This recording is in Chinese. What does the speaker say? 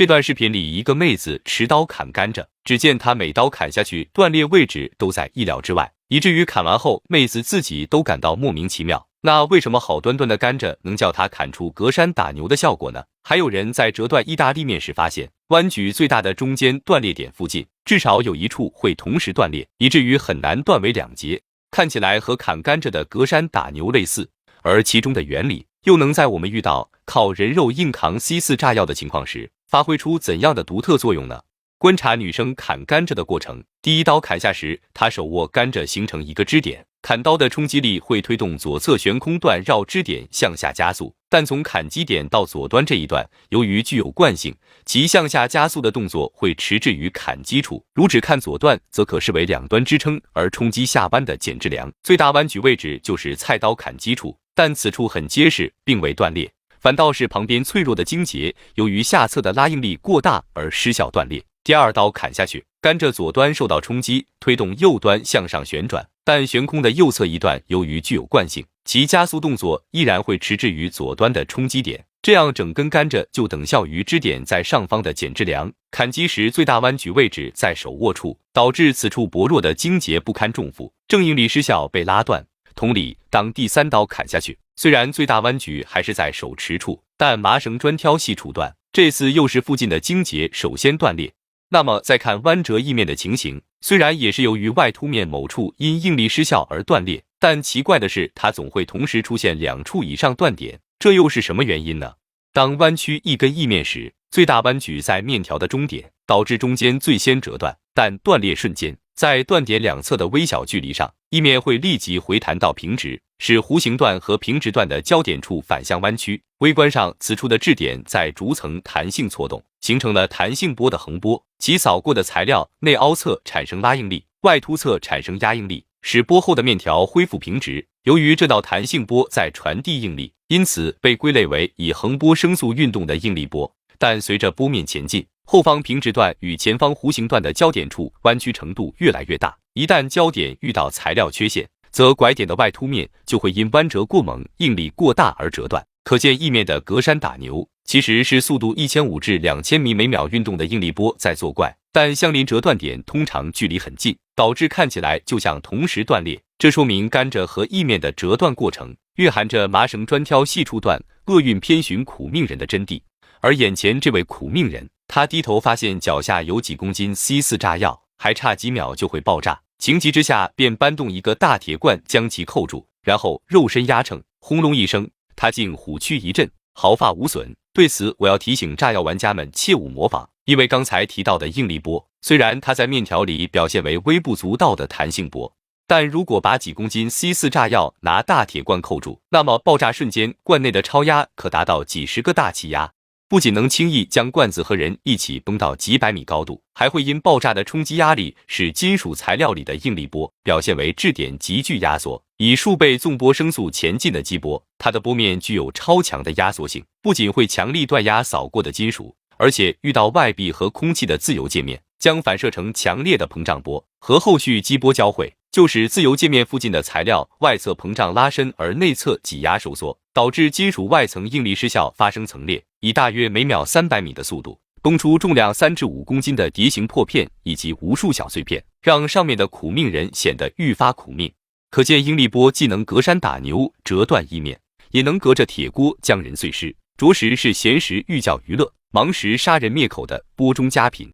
这段视频里，一个妹子持刀砍甘蔗，只见她每刀砍下去，断裂位置都在意料之外，以至于砍完后，妹子自己都感到莫名其妙。那为什么好端端的甘蔗能叫她砍出隔山打牛的效果呢？还有人在折断意大利面时发现，弯曲最大的中间断裂点附近，至少有一处会同时断裂，以至于很难断为两截，看起来和砍甘蔗的隔山打牛类似。而其中的原理又能在我们遇到靠人肉硬扛 C4 炸药的情况时，发挥出怎样的独特作用呢？观察女生砍甘蔗的过程，第一刀砍下时，她手握甘蔗形成一个支点，砍刀的冲击力会推动左侧悬空段绕支点向下加速，但从砍击点到左端这一段，由于具有惯性，其向下加速的动作会迟滞于砍击处，如只看左段，则可视为两端支撑而冲击下弯的减质梁，最大弯曲位置就是菜刀砍击处，但此处很结实，并未断裂。反倒是旁边脆弱的荆节，由于下侧的拉应力过大而失效断裂。第二刀砍下去，甘蔗左端受到冲击，推动右端向上旋转，但悬空的右侧一段由于具有惯性，其加速动作依然会迟滞于左端的冲击点，这样整根甘蔗就等效于支点在上方的减质梁。砍击时最大弯曲位置在手握处，导致此处薄弱的荆节不堪重负，正应力失效被拉断。同理，当第三刀砍下去，虽然最大弯曲还是在手持处，但麻绳专挑细处断，这次又是附近的荆节首先断裂。那么再看弯折翼面的情形，虽然也是由于外凸面某处因应力失效而断裂，但奇怪的是它总会同时出现两处以上断点，这又是什么原因呢？当弯曲一根翼面时，最大弯曲在面条的中点，导致中间最先折断，但断裂瞬间，在断点两侧的微小距离上，翼面会立即回弹到平直，使弧形段和平直段的交点处反向弯曲。微观上，此处的质点在逐层弹性错动，形成了弹性波的横波，其扫过的材料内凹侧产生拉应力，外凸侧产生压应力，使波后的面条恢复平直。由于这道弹性波在传递应力，因此被归类为以横波升速运动的应力波。但随着波面前进，后方平直段与前方弧形段的交点处弯曲程度越来越大，一旦交点遇到材料缺陷，则拐点的外凸面就会因弯折过猛、应力过大而折断。可见翼面的隔山打牛其实是速度1500至2000米每秒运动的应力波在作怪，但相邻折断点通常距离很近，导致看起来就像同时断裂。这说明甘蔗和翼面的折断过程蕴含着麻绳专挑细处断、厄运偏寻苦命人的真谛。而眼前这位苦命人，他低头发现脚下有几公斤 C4 炸药，还差几秒就会爆炸，情急之下便搬动一个大铁罐将其扣住，然后肉身压秤，轰隆一声，他竟虎躯一震，毫发无损。对此，我要提醒炸药玩家们切勿模仿，因为刚才提到的应力波，虽然它在面条里表现为微不足道的弹性波，但如果把几公斤 C4 炸药拿大铁罐扣住，那么爆炸瞬间罐内的超压可达到几十个大气压，不仅能轻易将罐子和人一起崩到几百米高度，还会因爆炸的冲击压力使金属材料里的应力波表现为质点急剧压缩，以数倍纵波声速前进的激波，它的波面具有超强的压缩性，不仅会强力断压扫过的金属，而且遇到外壁和空气的自由界面，将反射成强烈的膨胀波，和后续激波交汇，就使自由界面附近的材料外侧膨胀拉伸，而内侧挤压收缩，导致金属外层应力失效发生层裂，以大约每秒300米的速度崩出重量3至5公斤的碟形破片以及无数小碎片，让上面的苦命人显得愈发苦命。可见应力波既能隔山打牛折断翼面，也能隔着铁锅将人碎尸，着实是闲时寓教于乐，忙时杀人灭口的锅中佳品。